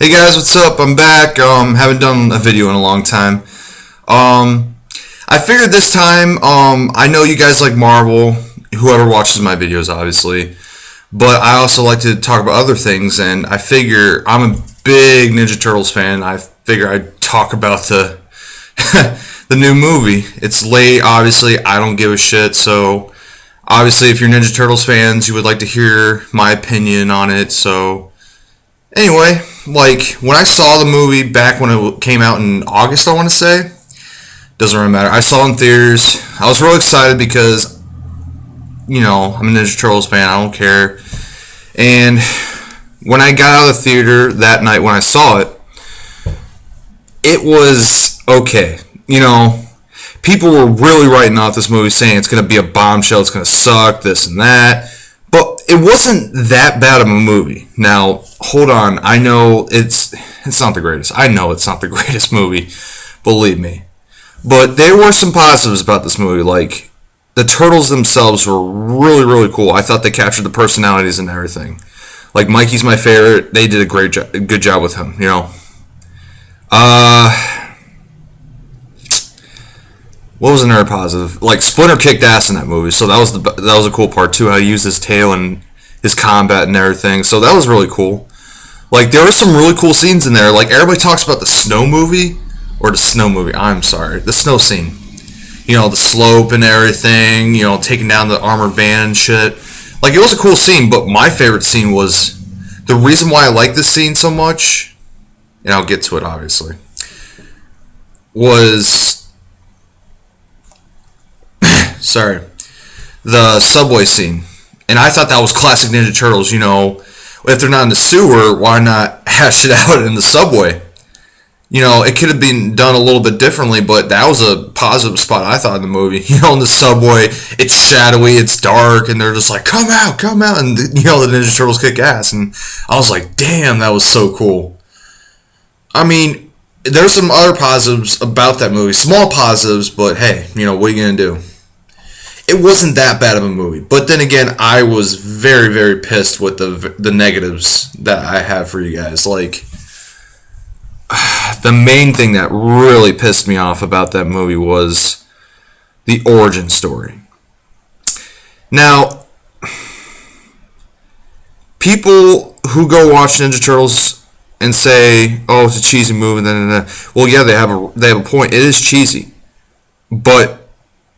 Hey guys, what's up? I'm back. Haven't done a video in a long time. I figured this time, I know you guys like Marvel, whoever watches my videos obviously, but I also like to talk about other things, and I figure I'm a big Ninja Turtles fan. I figure I'd talk about the the new movie. It's late, obviously, I don't give a shit, so obviously if you're Ninja Turtles fans, you would like to hear my opinion on it, so anyway, like, when I saw the movie back when it came out in August, I want to say, doesn't really matter. I saw it in theaters. I was real excited because, you know, I'm a Ninja Turtles fan. I don't care. And when I got out of the theater that night when I saw it, it was okay. You know, people were really writing off this movie saying it's going to be a bombshell, it's going to suck, this and that. But it wasn't that bad of a movie. Now, hold on. I know it's not the greatest. I know it's not the greatest movie. Believe me. But there were some positives about this movie. Like, the turtles themselves were really, really cool. I thought they captured the personalities and everything. Like, Mikey's my favorite. They did a good job with him, you know. What was another positive? Like, Splinter kicked ass in that movie, so that was a cool part too. How he used his tail and his combat and everything. So that was really cool. Like, there were some really cool scenes in there. Like, everybody talks about the snow movie. Or the snow movie, I'm sorry. The snow scene. You know, the slope and everything. You know, taking down the armored van and shit. Like, it was a cool scene, but my favorite scene was... The reason why I like this scene so much, and I'll get to it, obviously, was... sorry. The subway scene. And I thought that was classic Ninja Turtles, you know. If they're not in the sewer, why not hash it out in the subway? You know, it could have been done a little bit differently, but that was a positive spot, I thought, in the movie. You know, in the subway, it's shadowy, it's dark, and they're just like, come out, and, you know, the Ninja Turtles kick ass, and I was like, damn, that was so cool. I mean, there's some other positives about that movie, small positives, but hey, you know, what are you going to do? It wasn't that bad of a movie, but then again, I was very, very pissed with the negatives that I have for you guys, like... The main thing that really pissed me off about that movie was the origin story. Now, people who go watch Ninja Turtles and say, "Oh, it's a cheesy movie," well, yeah, they have a point. It is cheesy, but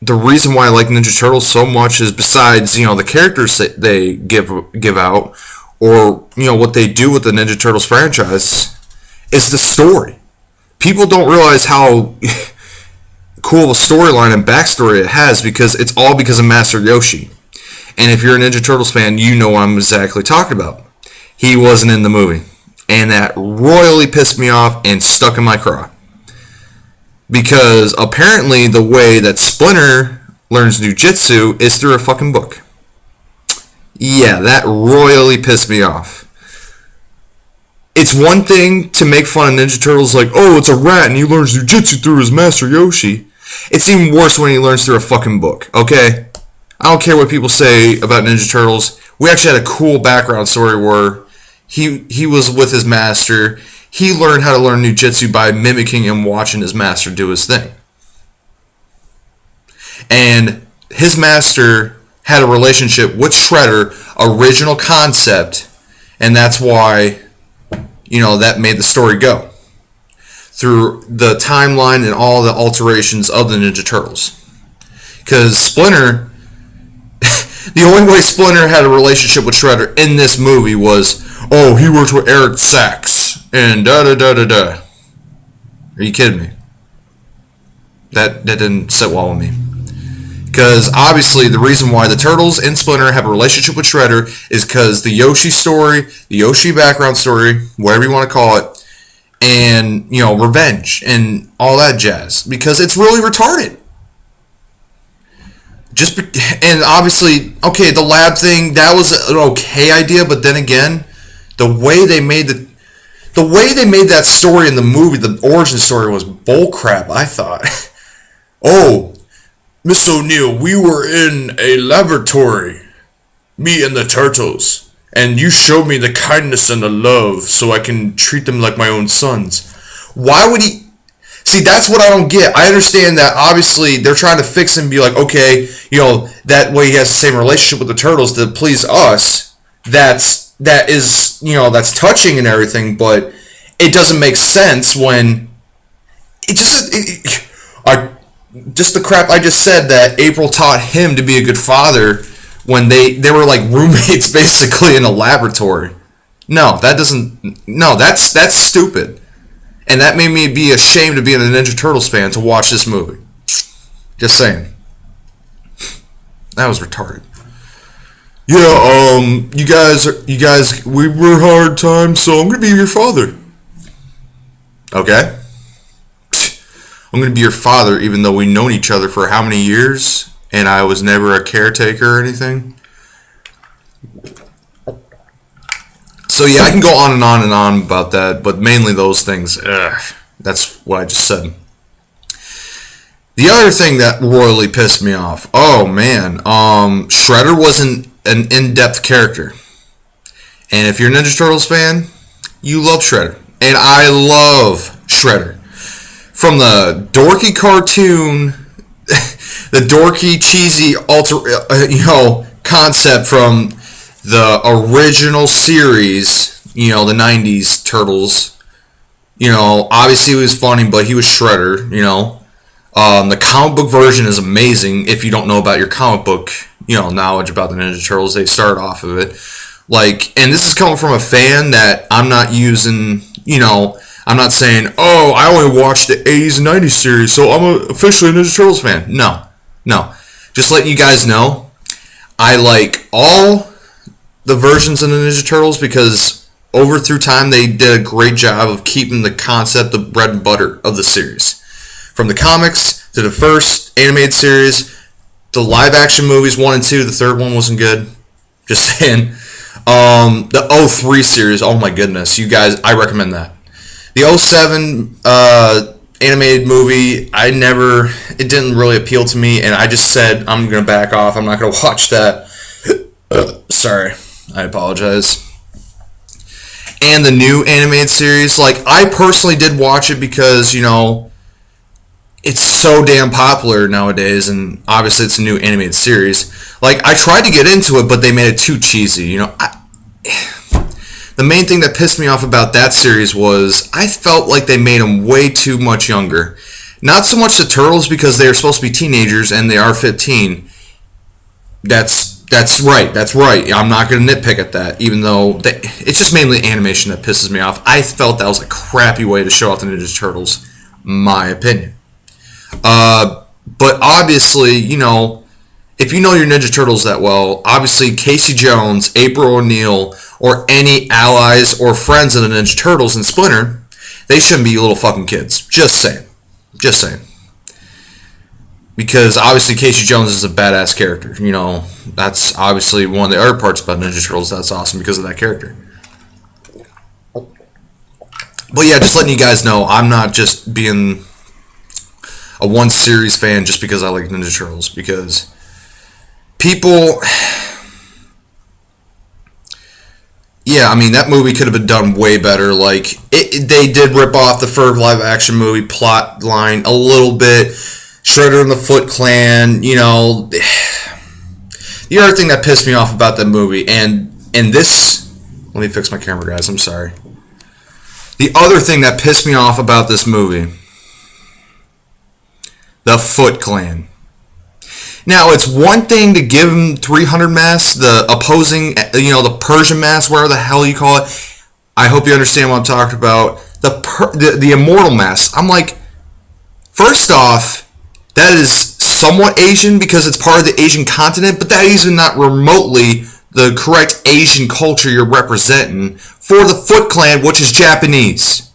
the reason why I like Ninja Turtles so much is besides, you know, the characters that they give out, or, you know, what they do with the Ninja Turtles franchise, is the story. People don't realize how cool of a storyline and backstory it has because it's all because of Master Yoshi. And if you're a Ninja Turtles fan, you know what I'm exactly talking about. He wasn't in the movie. And that royally pissed me off and stuck in my craw. Because apparently the way that Splinter learns Jiu-Jitsu is through a fucking book. Yeah, that royally pissed me off. It's one thing to make fun of Ninja Turtles like, oh, it's a rat and he learns Jiu-Jitsu through his master Yoshi. It's even worse when he learns through a fucking book, okay? I don't care what people say about Ninja Turtles. We actually had a cool background story where he was with his master. He learned how to learn Jiu-Jitsu by mimicking and watching his master do his thing. And his master had a relationship with Shredder, original concept, and that's why... You know, that made the story go. Through the timeline and all the alterations of the Ninja Turtles. Because Splinter... the only way Splinter had a relationship with Shredder in this movie was, oh, he worked with Eric Sachs, and da-da-da-da-da. Are you kidding me? That didn't sit well with me. Because obviously the reason why the Turtles and Splinter have a relationship with Shredder is because the Yoshi story, the Yoshi background story, whatever you want to call it, and, you know, revenge and all that jazz. Because it's really retarded. And obviously, okay, the lab thing, that was an okay idea, but then again, the way they made that story in the movie, the origin story, was bullcrap, I thought. Oh, Miss O'Neill, we were in a laboratory, me and the turtles, and you showed me the kindness and the love so I can treat them like my own sons. Why would he? See, that's what I don't get. I understand that obviously they're trying to fix him and be like, okay, that way he has the same relationship with the turtles to please us. That is, that's touching and everything, but it doesn't make sense when just the crap I just said that April taught him to be a good father when they were like roommates basically in a laboratory. No, that's stupid. And that made me be ashamed of being a Ninja Turtles fan to watch this movie. Just saying. That was retarded. Yeah, you guys, we were hard times, so I'm gonna be your father. Okay. I'm gonna be your father, even though we've known each other for how many years, and I was never a caretaker or anything. So yeah, I can go on and on and on about that, but mainly those things. That's what I just said. The other thing that royally pissed me off. Oh man, Shredder wasn't an in-depth character, and if you're a Ninja Turtles fan, you love Shredder, and I love Shredder. From the dorky cartoon, the dorky cheesy concept from the original series, the 90s Turtles, obviously he was funny, but he was Shredder, the comic book version is amazing if you don't know about your comic book, knowledge about the Ninja Turtles. They start off of it. And this is coming from a fan that I'm not using, I'm not saying, oh, I only watched the 80s and 90s series, so I'm officially a Ninja Turtles fan. No. Just letting you guys know, I like all the versions of the Ninja Turtles because through time they did a great job of keeping the concept of bread and butter of the series. From the comics to the first animated series, the live action movies 1 and 2, the third one wasn't good. Just saying. The 03 series, oh my goodness, you guys, I recommend that. The 07 animated movie, it didn't really appeal to me, and I just said I'm going to back off. I'm not going to watch that. Sorry. I apologize. And the new animated series, I personally did watch it because, it's so damn popular nowadays, and obviously it's a new animated series. I tried to get into it, but they made it too cheesy, The main thing that pissed me off about that series was I felt like they made them way too much younger. Not so much the Turtles because they are supposed to be teenagers and they are 15. That's right. I'm not going to nitpick at that, even though it's just mainly animation that pisses me off. I felt that was a crappy way to show off the Ninja Turtles, my opinion. But obviously, if you know your Ninja Turtles that well, obviously Casey Jones, April O'Neil, or any allies or friends of the Ninja Turtles and Splinter, they shouldn't be little fucking kids. Just saying. Because obviously Casey Jones is a badass character. That's obviously one of the other parts about Ninja Turtles that's awesome because of that character. But yeah, just letting you guys know, I'm not just being a one series fan just because I like Ninja Turtles. Because people... Yeah, that movie could have been done way better. They did rip off the Ferg live action movie plot line a little bit. Shredder and the Foot Clan, The other thing that pissed me off about that movie, and this... Let me fix my camera, guys. I'm sorry. The other thing that pissed me off about this movie, the Foot Clan. Now, it's one thing to give them 300 masks, the opposing, the Persian mask, whatever the hell you call it. I hope you understand what I'm talking about. The immortal mask. I'm like, first off, that is somewhat Asian because it's part of the Asian continent, but that is not remotely the correct Asian culture you're representing for the Foot Clan, which is Japanese.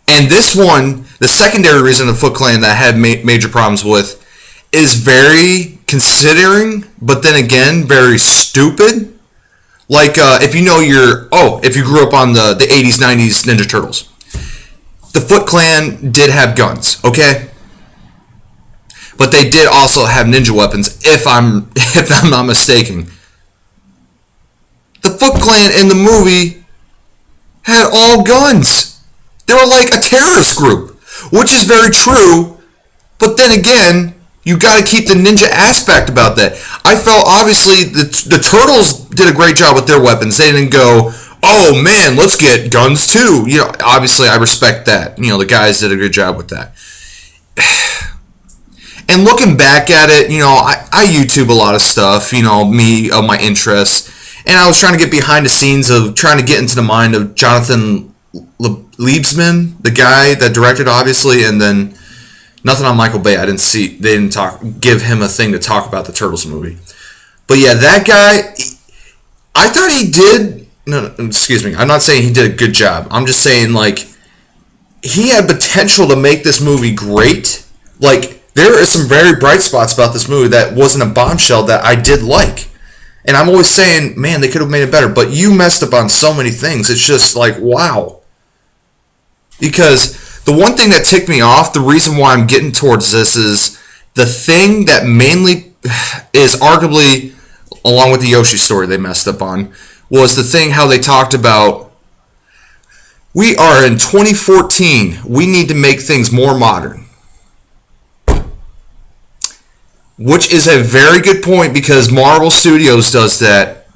And this one, the secondary reason the Foot Clan that I had major problems with is very considering, but then again, very stupid. If you grew up on the 80s, 90s Ninja Turtles. The Foot Clan did have guns, okay? But they did also have ninja weapons, if I'm not mistaken. Foot Clan in the movie had all guns. They were like a terrorist group, which is very true. But then again, you got to keep the ninja aspect about that. I felt obviously the Turtles did a great job with their weapons. They didn't go, oh man, let's get guns too. You know, obviously I respect that. You know, the guys did a good job with that. And looking back at it, you know, I YouTube a lot of stuff, you know, of my interests. And I was trying to get behind the scenes of trying to get into the mind of Jonathan Liebsman, the guy that directed, obviously, and then nothing on Michael Bay. They didn't give him a thing to talk about the Turtles movie. But yeah, that guy, I thought he did, no, excuse me, I'm not saying he did a good job. I'm just saying, like, he had potential to make this movie great. Like, there are some very bright spots about this movie that wasn't a bombshell that I did like. And I'm always saying, man, they could have made it better. But you messed up on so many things. It's just like, wow. Because the one thing that ticked me off, the reason why I'm getting towards this is the thing that mainly is arguably, along with the Yoshi story they messed up on, was the thing how they talked about, we are in 2014. We need to make things more modern. Which is a very good point because Marvel Studios does that,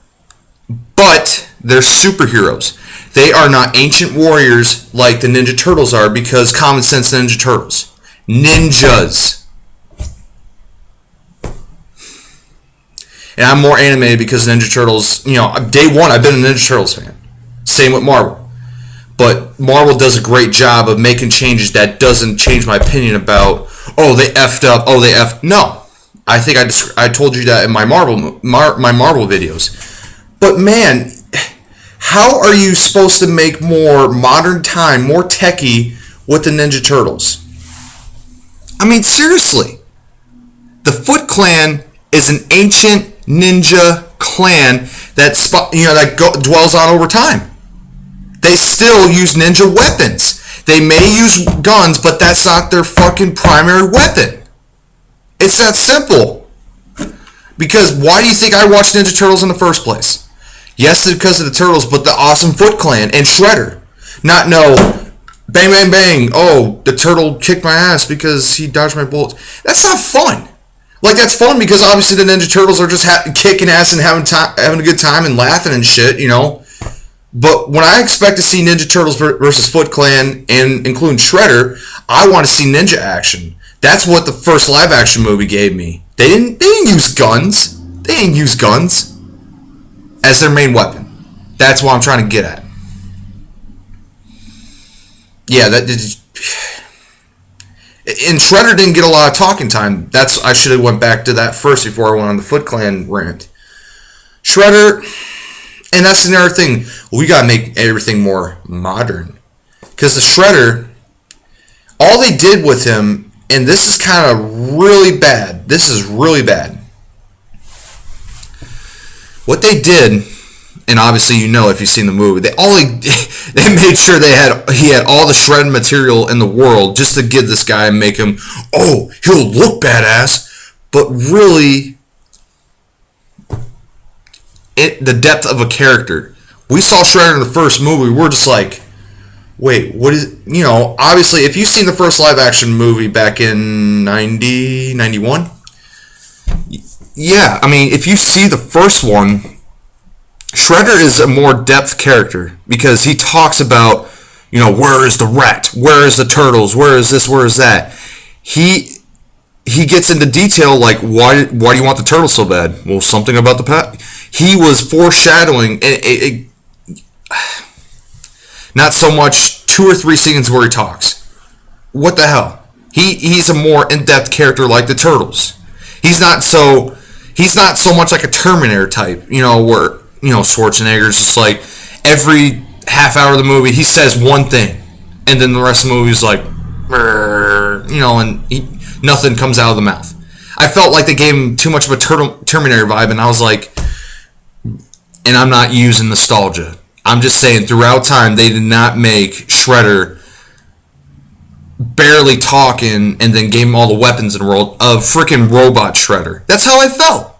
but they're superheroes. They are not ancient warriors like the Ninja Turtles are because common sense Ninja Turtles. Ninjas. And I'm more animated because Ninja Turtles, you know, day one I've been a Ninja Turtles fan. Same with Marvel. But Marvel does a great job of making changes that doesn't change my opinion about, oh, they effed up, oh, they effed. No. I think I told you that in my Marvel videos. But man, how are you supposed to make more modern time, more techie with the Ninja Turtles? I mean, seriously. The Foot Clan is an ancient ninja clan that dwells on over time. They still use ninja weapons. They may use guns, but that's not their fucking primary weapon. It's that simple. Because why do you think I watched Ninja Turtles in the first place? Yes, it's because of the Turtles, but the awesome Foot Clan and Shredder. Not no, bang, bang, bang, oh, the turtle kicked my ass because he dodged my bullets. That's not fun. Like, that's fun because obviously the Ninja Turtles are just kicking ass and having a good time and laughing and shit, you know. But when I expect to see Ninja Turtles versus Foot Clan and including Shredder, I want to see ninja action. That's what the first live-action movie gave me. They didn't use guns. They didn't use guns as their main weapon. That's what I'm trying to get at. Yeah, and Shredder didn't get a lot of talking time. I should have went back to that first before I went on the Foot Clan rant. Shredder, and that's another thing. We gotta make everything more modern, because the Shredder, all they did with him. And this is kind of really bad. This is really bad. What they did, and obviously you know if you've seen the movie, they made sure he had all the shredded material in the world just to give this guy and make him, oh, he'll look badass, but really, the depth of a character. We saw Shredder in the first movie. We're just like, wait, what is, you know, obviously, if you've seen the first live-action movie back in 91, yeah, I mean, if you see the first one, Shredder is a more depth character because he talks about, you know, where is the rat? Where is the turtles? Where is this? Where is that? He gets into detail like, why do you want the turtles so bad? Well, something about the past. He was foreshadowing not so much 2 or 3 scenes where he talks. What the hell? He's a more in-depth character like the Turtles. He's not so much like a Terminator type, you know, where, you know, Schwarzenegger's just like every half hour of the movie he says one thing, and then the rest of the movie is like, you know, and nothing comes out of the mouth. I felt like they gave him too much of a Terminator vibe, and I was like, and I'm not using nostalgia. I'm just saying, throughout time, they did not make Shredder barely talking and then gave him all the weapons in the world of freaking robot Shredder. That's how I felt.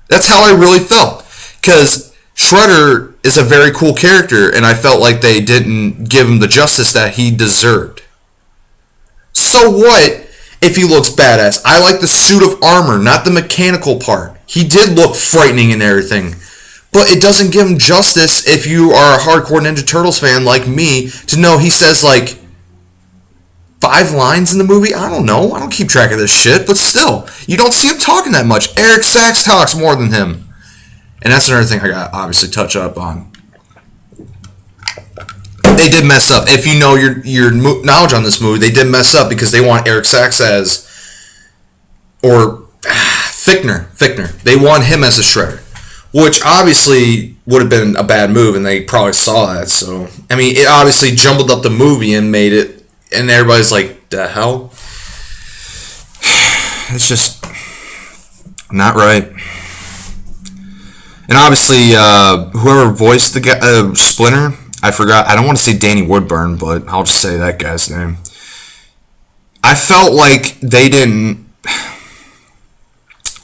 That's how I really felt. Because Shredder, is a very cool character, and I felt like they didn't give him the justice that he deserved. So what if he looks badass? I like the suit of armor, not the mechanical part. He did look frightening and everything. But it doesn't give him justice if you are a hardcore Ninja Turtles fan like me to know he says like 5 lines in the movie. I don't know. I don't keep track of this shit. But still, you don't see him talking that much. Eric Sachs talks more than him. And that's another thing I got to obviously touch up on. They did mess up. If you know your knowledge on this movie, they did mess up because they want Eric Sachs as, or Fichtner. They want him as a Shredder, which obviously would have been a bad move, and they probably saw that. So, I mean, it obviously jumbled up the movie and made it, and everybody's like, the hell? It's just not right. And obviously, whoever voiced the guy, Splinter, I forgot. I don't want to say Danny Woodburn, but I'll just say that guy's name. I felt like they didn't...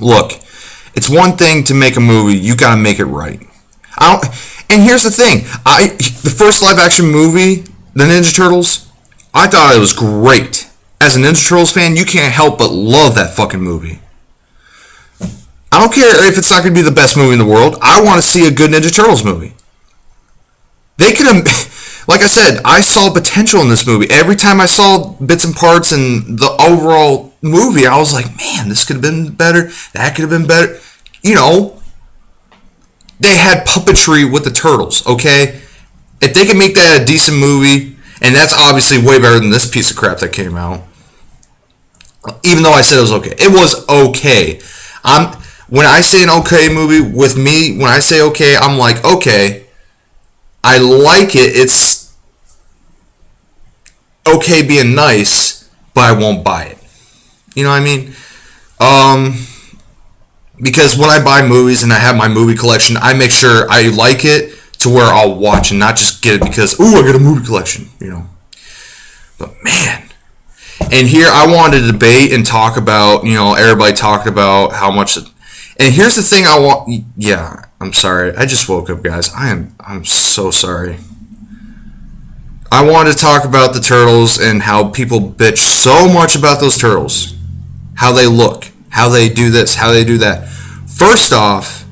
Look, it's one thing to make a movie. You got to make it right. And here's the thing. The first live-action movie, The Ninja Turtles, I thought it was great. As a Ninja Turtles fan, you can't help but love that fucking movie. I don't care if it's not going to be the best movie in the world. I want to see a good Ninja Turtles movie. They could have, like I said, I saw potential in this movie. Every time I saw bits and parts and the overall movie, I was like, man, this could have been better. That could have been better. You know, they had puppetry with the Turtles, okay? If they can make that a decent movie, and that's obviously way better than this piece of crap that came out, even though I said it was okay. It was okay. When I say an okay movie, with me, when I say okay, I'm like, okay, I like it. It's okay being nice, but I won't buy it. You know what I mean? Because when I buy movies and I have my movie collection, I make sure I like it to where I'll watch and not just get it because, ooh, I got a movie collection, you know. But man. And here I wanted to debate and talk about, you know, everybody talked about how much... And here's the thing I want... Yeah, I'm sorry. I just woke up, guys. I'm so sorry. I wanted to talk about the Turtles and how people bitch so much about those Turtles. How they look. How they do this. How they do that. First off,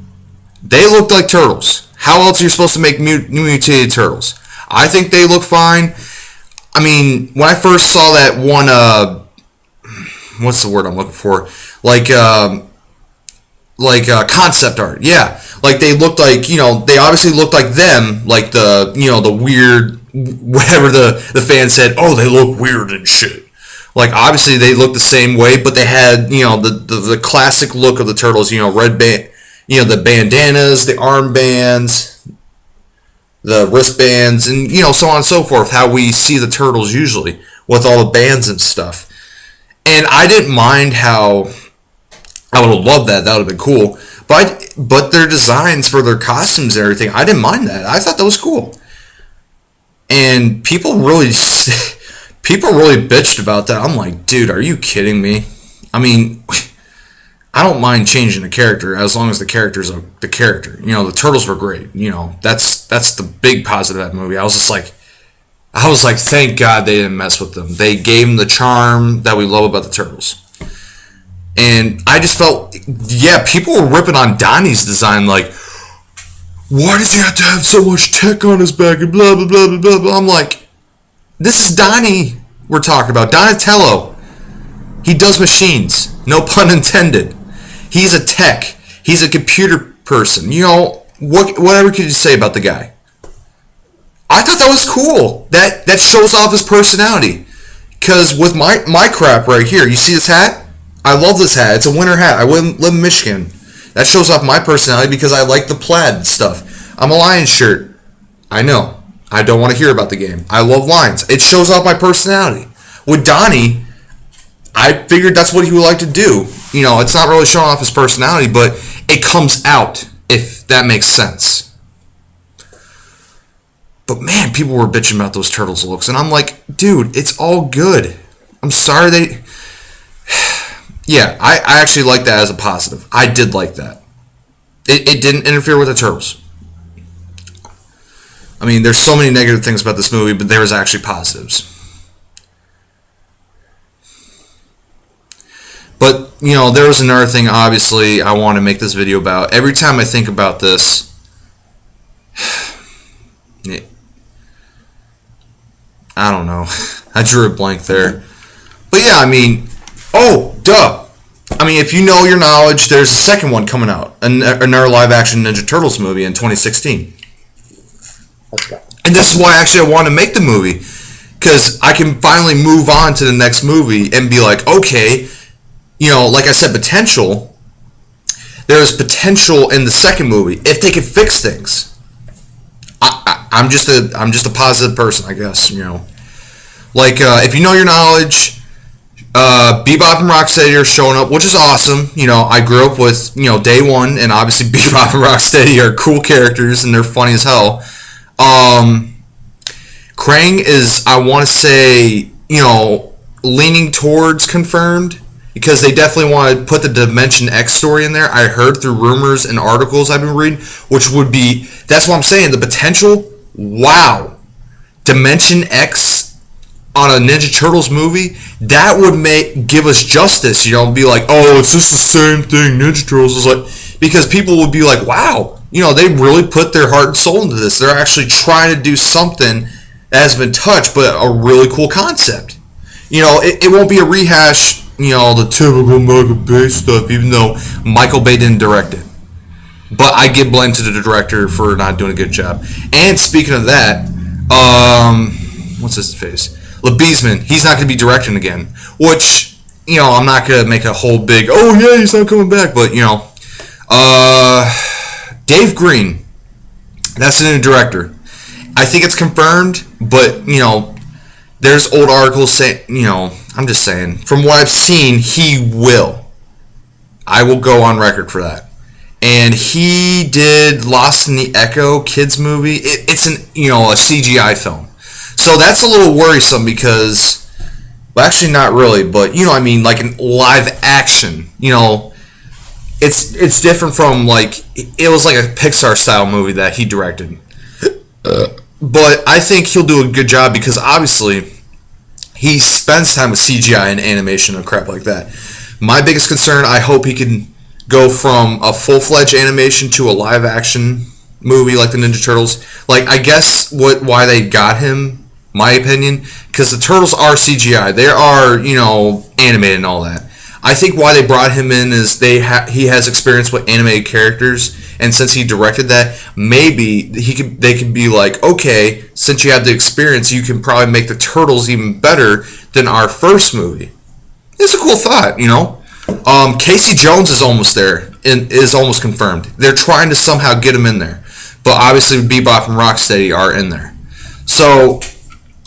they looked like Turtles. How else are you supposed to make mutated Turtles? I think they look fine. I mean, when I first saw that one... what's the word I'm looking for? Like concept art, yeah. Like they looked like, you know, they obviously looked like them, like the, you know, the weird, whatever the fan said, oh, they look weird and shit. Like obviously they looked the same way, but they had, you know, the classic look of the Turtles, you know, red band, you know, the bandanas, the armbands, the wristbands, and, you know, so on and so forth, how we see the Turtles usually, with all the bands and stuff. And I didn't mind how... I would have loved that. That would have been cool. But their designs for their costumes and everything, I didn't mind that. I thought that was cool. And people really bitched about that. I'm like, dude, are you kidding me? I mean, I don't mind changing the character as long as the character's the character. You know, the Turtles were great. You know, that's the big positive of that movie. I was like, thank God they didn't mess with them. They gave them the charm that we love about the Turtles. And I just felt, yeah, people were ripping on Donnie's design, like, why does he have to have so much tech on his back and blah, blah, blah, blah, blah. I'm like, this is Donnie we're talking about, Donatello. He does machines, no pun intended. He's a tech. He's a computer person. You know, whatever could you say about the guy? I thought that was cool. That shows off his personality. Because with my crap right here, you see this hat? I love this hat. It's a winter hat. I live in Michigan. That shows off my personality because I like the plaid stuff. I'm a Lions shirt. I know. I don't want to hear about the game. I love Lions. It shows off my personality. With Donnie, I figured that's what he would like to do. You know, it's not really showing off his personality, but it comes out, if that makes sense. But man, people were bitching about those Turtles looks, and I'm like, dude, it's all good. I'm sorry they... Yeah, I actually like that as a positive. I did like that. It didn't interfere with the Turtles. I mean, there's so many negative things about this movie, but there's actually positives. But, you know, there was another thing, obviously, I want to make this video about. Every time I think about this, I don't know. I drew a blank there. But yeah, I mean, oh, duh. I mean, if you know your knowledge, there's a second one coming out. Another live-action Ninja Turtles movie in 2016. And this is why actually I want to make the movie. Because I can finally move on to the next movie and be like, okay, you know, like I said, potential. There is potential in the second movie if they could fix things. I'm just a positive person, I guess. You know, like if you know your knowledge, Bebop and Rocksteady are showing up, which is awesome. You know, I grew up with Day One, and obviously Bebop and Rocksteady are cool characters and they're funny as hell. Krang is, I want to say, leaning towards confirmed. Because they definitely want to put the Dimension X story in there. I heard through rumors and articles I've been reading, which would be, that's what I'm saying, the potential, wow. Dimension X on a Ninja Turtles movie, that would give us justice, be like, oh, it's just the same thing, Ninja Turtles is like, because people would be like, wow, they really put their heart and soul into this. They're actually trying to do something that has been touched, but a really cool concept. It won't be a rehash, the typical Michael Bay stuff, even though Michael Bay didn't direct it. But I give blame to the director for not doing a good job. And speaking of that, what's his face? LeBeasman, he's not going to be directing again. Which, I'm not going to make a whole big, oh yeah, he's not coming back. But, Dave Green, that's the new director. I think it's confirmed, but, there's old articles saying, I'm just saying, from what I've seen, he will. I will go on record for that. And he did Lost in the Echo kids movie. It's a CGI film. So that's a little worrisome because, well, actually not really, but like in live action, it's different from it was like a Pixar style movie that he directed. But I think he'll do a good job because obviously he spends time with CGI and animation and crap like that. My biggest concern, I hope he can go from a full-fledged animation to a live-action movie like the Ninja Turtles. I guess why they got him, my opinion, because the Turtles are CGI. They are, animated and all that. I think why they brought him in is he has experience with animated characters, and since he directed that, maybe they could be like, okay, since you have the experience, you can probably make the Turtles even better than our first movie. It's a cool thought, Casey Jones is almost there and is almost confirmed. They're trying to somehow get him in there, but obviously Bebop and Rocksteady are in there. So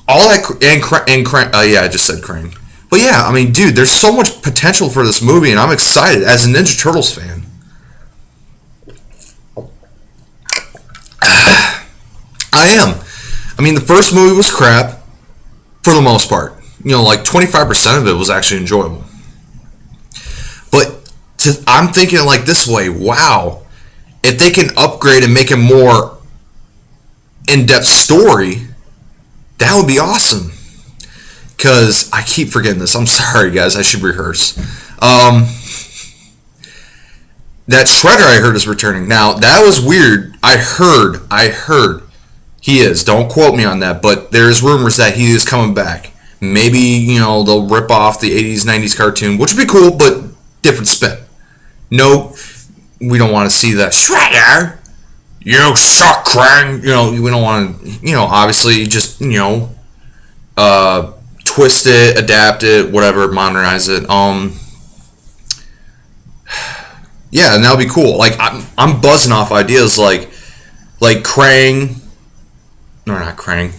all that and yeah, I just said Krang. But yeah, I mean, dude, there's so much potential for this movie, and I'm excited as a Ninja Turtles fan. I am. I mean, the first movie was crap, for the most part. 25% of it was actually enjoyable. But I'm thinking this way, wow, if they can upgrade and make a more in-depth story, that would be awesome. Because I keep forgetting this. I'm sorry, guys. I should rehearse. That Shredder I heard is returning. Now, that was weird. I heard he is. Don't quote me on that, but there's rumors that he is coming back. Maybe, they'll rip off the 80s, 90s cartoon, which would be cool, but different spin. No, we don't want to see that. Shredder! You suck, Krang! We don't want to, obviously just, twist it, adapt it, whatever, modernize it. Yeah, and that would be cool. I'm buzzing off ideas like Krang, no, not Krang,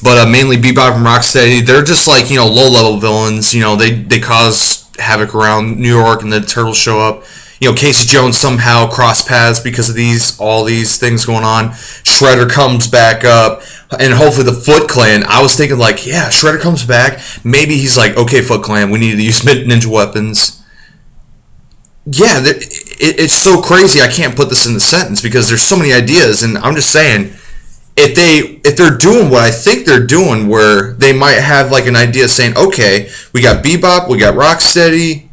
but mainly Bebop and Rocksteady. They're just low level villains. They cause havoc around New York, and the Turtles show up. Casey Jones somehow cross paths because of all these things going on. Shredder comes back up, and hopefully the Foot Clan. I was thinking yeah, Shredder comes back. Maybe he's like, okay, Foot Clan, we need to use ninja weapons. Yeah, it's so crazy. I can't put this in the sentence because there's so many ideas, and I'm just saying, if they're doing what I think they're doing, where they might have like an idea saying, okay, we got Bebop, we got Rocksteady,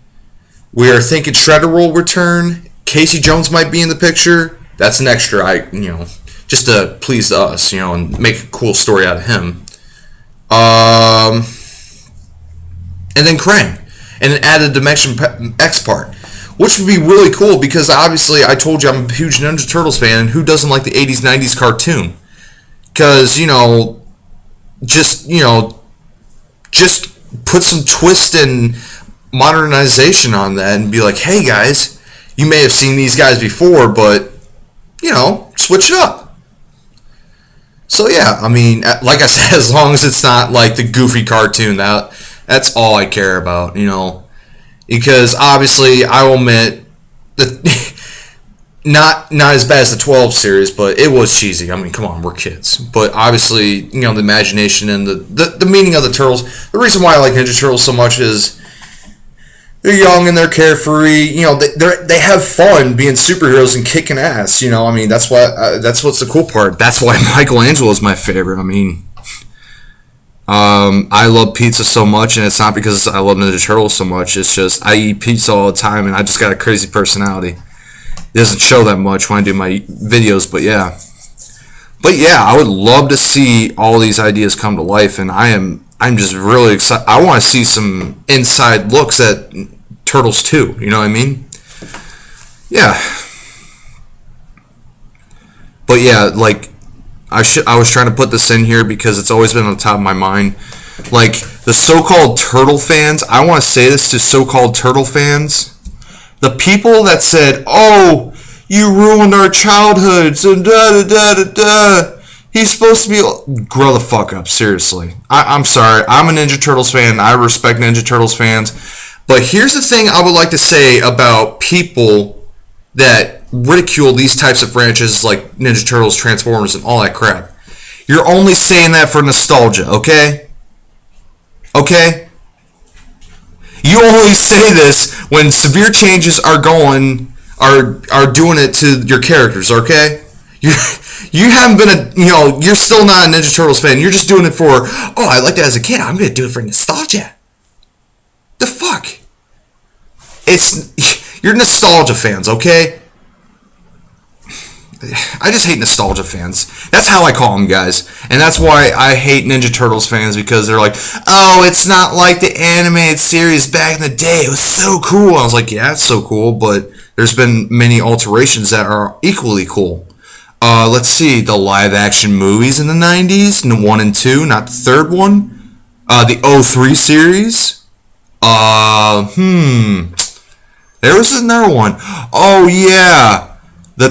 we are thinking Shredder will return, Casey Jones might be in the picture. That's an extra, just to please us, and make a cool story out of him. And then Krang, and then add a Dimension X part, which would be really cool because obviously I told you I'm a huge Ninja Turtles fan, and who doesn't like the 80s, 90s cartoon? Because, just put some twist and modernization on that and be like, hey guys, you may have seen these guys before, but, switch it up. So yeah, I mean, like I said, as long as it's not like the goofy cartoon, that's all I care about, because obviously I will admit that not as bad as the 12 series, but it was cheesy. I mean, come on, we're kids. But obviously, the imagination and the meaning of the Turtles. The reason why I like Ninja Turtles so much is they're young and they're carefree. They have fun being superheroes and kicking ass. I mean, that's what's the cool part. That's why Michelangelo is my favorite. I mean, I love pizza so much, and it's not because I love Ninja Turtles so much. It's just I eat pizza all the time, and I just got a crazy personality. It doesn't show that much when I do my videos, but yeah. But yeah, I would love to see all these ideas come to life, and I'm just really excited. I want to see some inside looks at Turtles 2, you know what I mean? Yeah. But yeah, like I was trying to put this in here because it's always been on the top of my mind. Like the so-called Turtle fans, I want to say this to so-called Turtle fans. The people that said, "Oh, you ruined our childhoods," and da-da-da-da-da. He's supposed to be... Grow the fuck up, seriously. I'm sorry. I'm a Ninja Turtles fan. I respect Ninja Turtles fans. But here's the thing I would like to say about people that ridicule these types of franchises like Ninja Turtles, Transformers, and all that crap. You're only saying that for nostalgia, okay? Okay? You only say this when severe changes are doing it to your characters, okay? You haven't been you're still not a Ninja Turtles fan. You're just doing it for, oh, I liked it as a kid. I'm going to do it for nostalgia. The fuck? You're nostalgia fans, okay? I just hate nostalgia fans. That's how I call them, guys. And that's why I hate Ninja Turtles fans, because they're like, oh, it's not like the animated series back in the day. It was so cool. I was like, yeah, it's so cool, but there's been many alterations that are equally cool. Let's see, the live action movies in the 90s, 1 and 2, not the third one. The 03 series. There was another one. Oh, yeah. The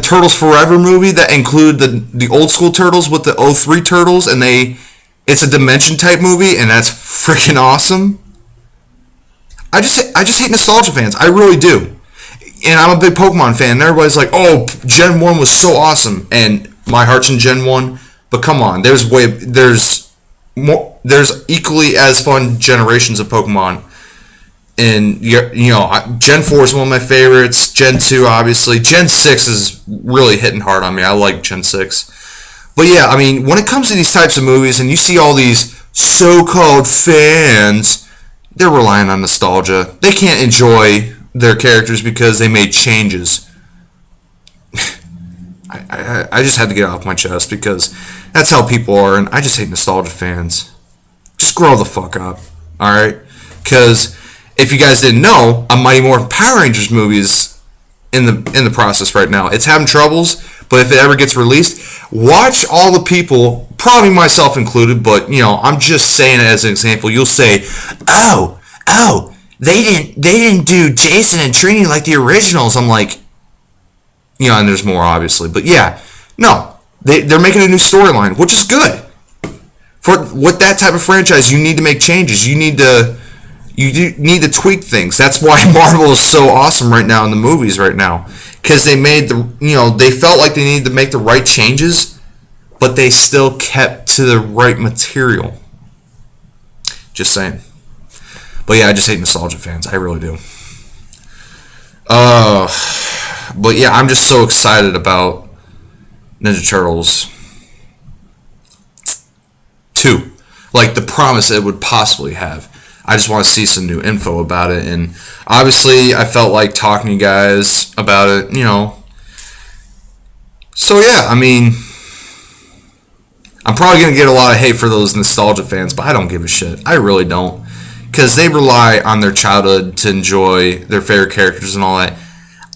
Turtles Forever movie that included the old school Turtles with the 03 Turtles, and it's a Dimension type movie, and that's freaking awesome. I just hate nostalgia fans. I really do. And I'm a big Pokemon fan, and everybody's like, oh, Gen 1 was so awesome, and my heart's in Gen 1, but come on, there's equally as fun generations of Pokemon. And, Gen 4 is one of my favorites. Gen 2, obviously. Gen 6 is really hitting hard on me. I like Gen 6. But, yeah, I mean, when it comes to these types of movies and you see all these so-called fans, they're relying on nostalgia. They can't enjoy their characters because they made changes. I just had to get it off my chest because that's how people are, and I just hate nostalgia fans. Just grow the fuck up, alright? Because... if you guys didn't know, a Mighty Morphin Power Rangers movie is in the process right now. It's having troubles, but if it ever gets released, watch all the people, probably myself included, but I'm just saying it as an example. You'll say, "Oh, they didn't do Jason and Trini like the originals." I'm like, and there's more obviously, but yeah, no, they're making a new storyline, which is good. With that type of franchise, you need to make changes. You do need to tweak things. That's why Marvel is so awesome right now in the movies right now. Because they made they felt like they needed to make the right changes, but they still kept to the right material. Just saying. But yeah, I just hate nostalgia fans. I really do. But yeah, I'm just so excited about Ninja Turtles. 2. Like the promise it would possibly have. I just want to see some new info about it, and obviously I felt like talking to you guys about it, you know. So yeah, I mean, I'm probably going to get a lot of hate for those nostalgia fans, but I don't give a shit. I really don't. Because they rely on their childhood to enjoy their favorite characters and all that.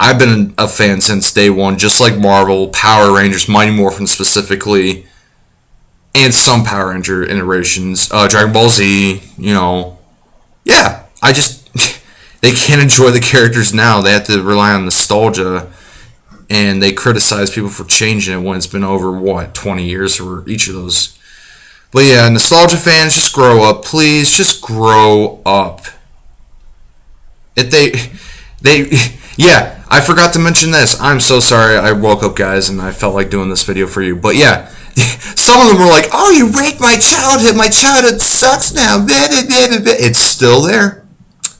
I've been a fan since day one, just like Marvel, Power Rangers, Mighty Morphin specifically, and some Power Ranger iterations, Dragon Ball Z, you know. Yeah, I just, they can't enjoy the characters now. They have to rely on nostalgia, and they criticize people for changing it when it's been over, 20 years for each of those. But yeah, nostalgia fans, just grow up. Please, just grow up. Yeah, I forgot to mention this. I'm so sorry. I woke up, guys, and I felt like doing this video for you. But yeah, some of them were like, oh, you raped my childhood. My childhood sucks now. It's still there.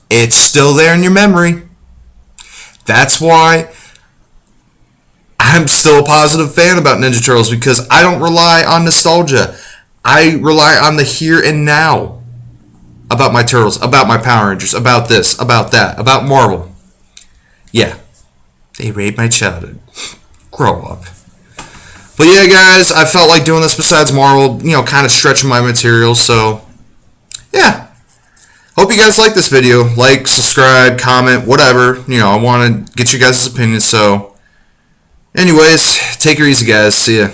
It's still there in your memory. That's why I'm still a positive fan about Ninja Turtles, because I don't rely on nostalgia. I rely on the here and now about my Turtles, about my Power Rangers, about this, about that, about Marvel. Yeah, they raped my childhood. Grow up. But yeah, guys, I felt like doing this besides Marvel, you know, kind of stretching my material. So, yeah. Hope you guys like this video. Like, subscribe, comment, whatever. You know, I want to get you guys' opinions. So, anyways, take it easy, guys. See ya.